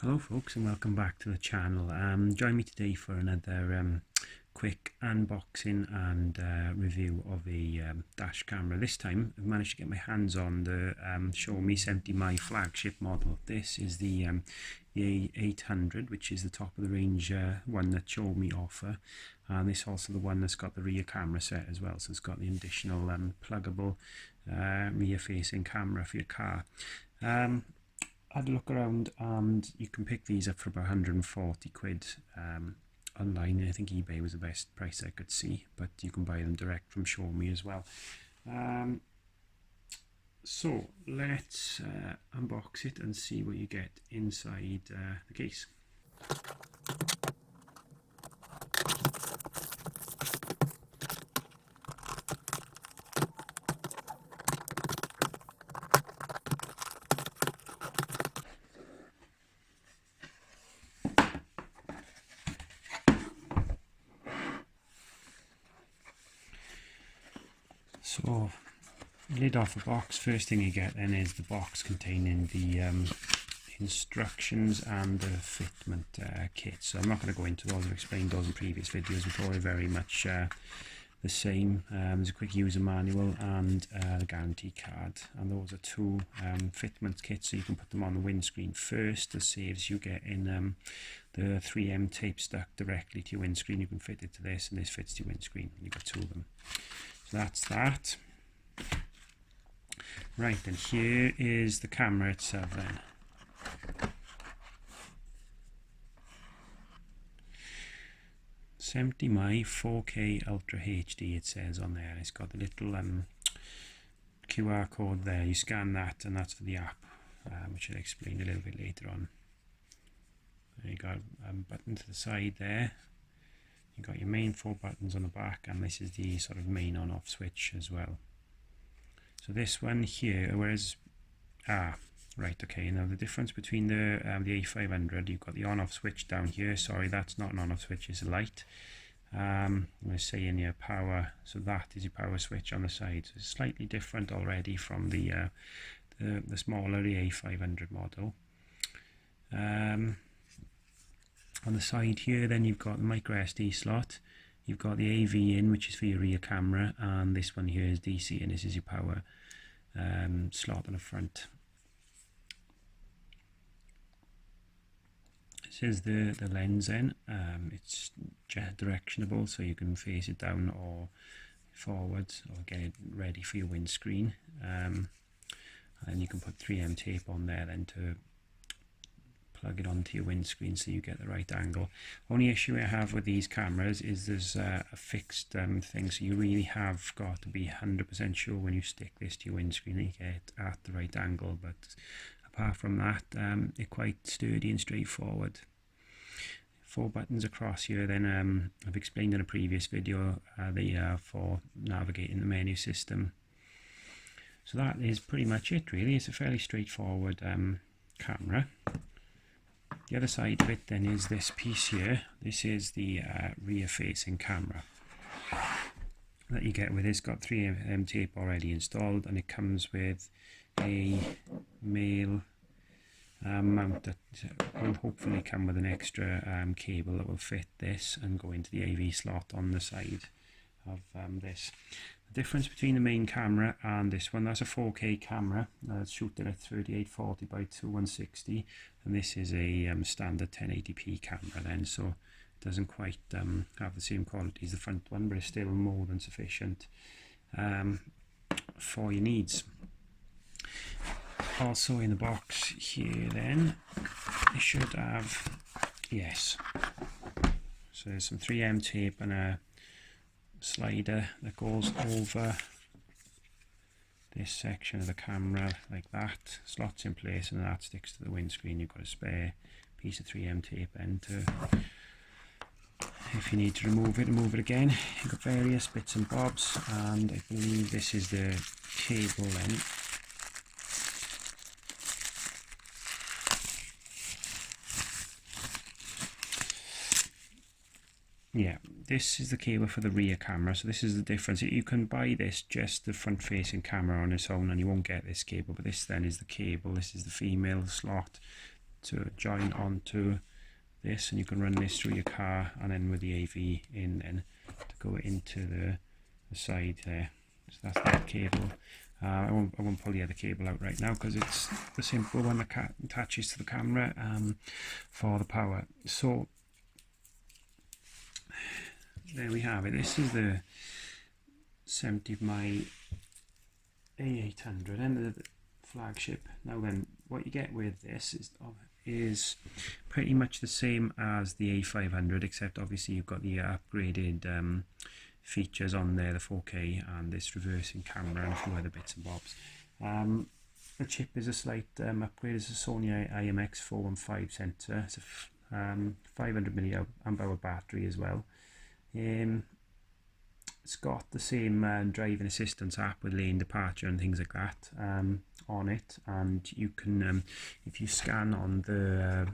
Hello folks and welcome back to the channel. Join me today for another quick unboxing and review of a dash camera. This time I've managed to get my hands on the Xiaomi 70mm flagship model. This is the A800, which is the top of the range one that Xiaomi offer, and this is also the one that's got the rear camera set as well, so it's got the additional pluggable rear facing camera for your car. Had a look around and you can pick these up for about 140 quid online. I think eBay was the best price I could see, but you can buy them direct from Xiaomi as well. So let's unbox it and see what you get inside the case. So, lid off the box. First thing you get then is the box containing the instructions and the fitment kit. So I'm not going to go into those. I've explained those in previous videos. They're probably very much the same. There's a quick user manual and the guarantee card, and those are two fitment kits, so you can put them on the windscreen first. This saves you getting the 3M tape stuck directly to your windscreen. You can fit it to this, and this fits to your windscreen. You've got two of them. So that's that. Right, and here is the camera itself then. $70mm 4K Ultra HD it says on there. It's got the little QR code there. You scan that and that's for the app, which I'll explain a little bit later on. You got a button to the side there. You got your main 4 buttons on the back, and this is the sort of main on-off switch as well. So this one here, whereas right, okay, now the difference between the A500, you've got the on-off switch down here. Sorry, that's not an on-off switch, it's a light. I'm going to say in here power, so that is your power switch on the side. So it's slightly different already from the smaller, the A500 model. On the side here then you've got the micro SD slot, you've got the AV in, which is for your rear camera, and this one here is DC, and this is your power slot on the front. This is the lens in. It's directionable, so you can face it down or forwards or get it ready for your windscreen, and you can put 3M tape on there then to plug it onto your windscreen so you get the right angle. Only issue I have with these cameras is there's a fixed thing, so you really have got to be 100% sure when you stick this to your windscreen that you get it at the right angle, but apart from that, they're quite sturdy and straightforward. 4 buttons across here then. I've explained in a previous video they are for navigating the menu system. So that is pretty much it really. It's a fairly straightforward camera. The other side of it then is this piece here. This is the rear facing camera that you get with this. Got 3M tape already installed, and it comes with a male mount that will hopefully come with an extra cable that will fit this and go into the AV slot on the side of this. The difference between the main camera and this one, that's a 4K camera, it's shooting at 3840 by 2160, and this is a standard 1080p camera then, so it doesn't quite have the same quality as the front one, but it's still more than sufficient for your needs. Also in the box here then, you should have, yes, so there's some 3M tape and a slider that goes over this section of the camera like that, slots in place, and that sticks to the windscreen. You've got a spare piece of 3M tape and if you need to remove it again. You've got various bits and bobs, and I believe this is the cable then. Yeah, this is the cable for the rear camera, so this is the difference. You can buy this, just the front facing camera on its own, and you won't get this cable, but this then is the cable. This is the female slot, to join onto this, and you can run this through your car, and then with the AV in then to go into the side there. So that's that cable. I won't pull the other cable out right now because it's the simple one that attaches to the camera for the power. So there we have it. This is the 70 of my A800 and the flagship. Now then, what you get with this is pretty much the same as the A500, except obviously you've got the upgraded features on there, the 4K and this reversing camera and a few other bits and bobs. The chip is a slight upgrade. It's a Sony IMX415 sensor. It's a 500 mAh battery as well. It's got the same driving assistance app with lane departure and things like that on it, and you can, if you scan on the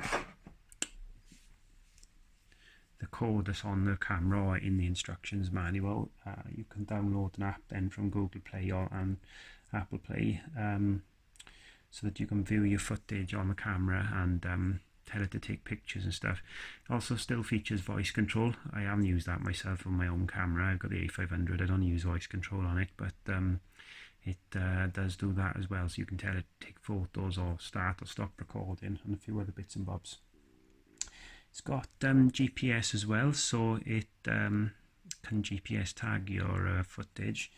code that's on the camera or in the instructions manual, you can download an app then from Google Play or Apple Play, so that you can view your footage on the camera and tell it to take pictures and stuff. It also still features voice control. I haven't used that myself on my own camera. I've got the A500. I don't use voice control on it, but it does do that as well, so you can tell it to take photos or start or stop recording and a few other bits and bobs. It's got GPS as well, so it can GPS tag your footage,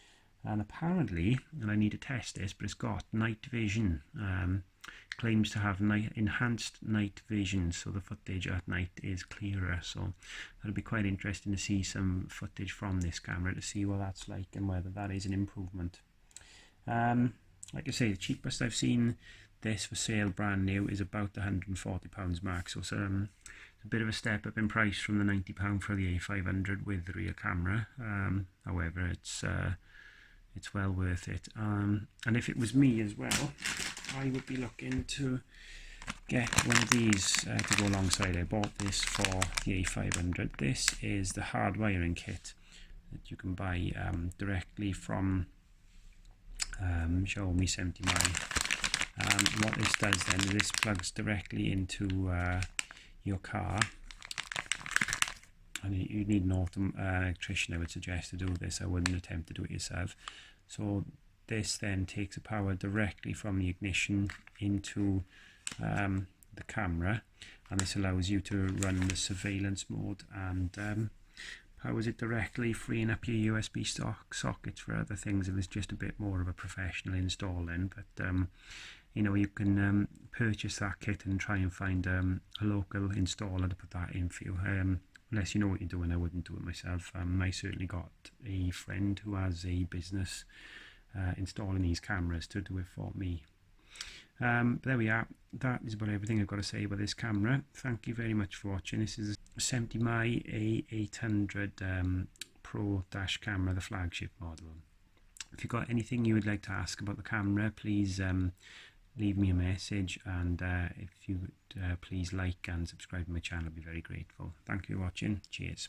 and apparently, and I need to test this, but it's got night vision. Claims to have enhanced night vision, so the footage at night is clearer. So that'll be quite interesting to see some footage from this camera to see what that's like and whether that is an improvement. Like I say, the cheapest I've seen this for sale brand new is about the £140 mark, so it's a bit of a step up in price from the £90 for the A500 with the rear camera. However, it's well worth it, and if it was me as well, I would be looking to get one of these to go alongside. I bought this for the A500. This is the hard wiring kit that you can buy directly from Xiaomi 70mi. What this does then is this plugs directly into your car, and you need an electrician, I would suggest, to do this. I wouldn't attempt to do it yourself. So this then takes the power directly from the ignition into the camera, and this allows you to run the surveillance mode and powers it directly, freeing up your USB sockets for other things if it's just a bit more of a professional install then. But you know, you can purchase that kit and try and find a local installer to put that in for you. Unless you know what you're doing, I wouldn't do it myself. I certainly got a friend who has a business installing these cameras to do it for me. But there we are. That is about everything I've got to say about this camera. Thank you very much for watching. This is a 70mi A800 Pro dash camera, the flagship model. If you've got anything you would like to ask about the camera, please leave me a message, and if you would please like and subscribe to my channel, I'd be very grateful. Thank you for watching. Cheers.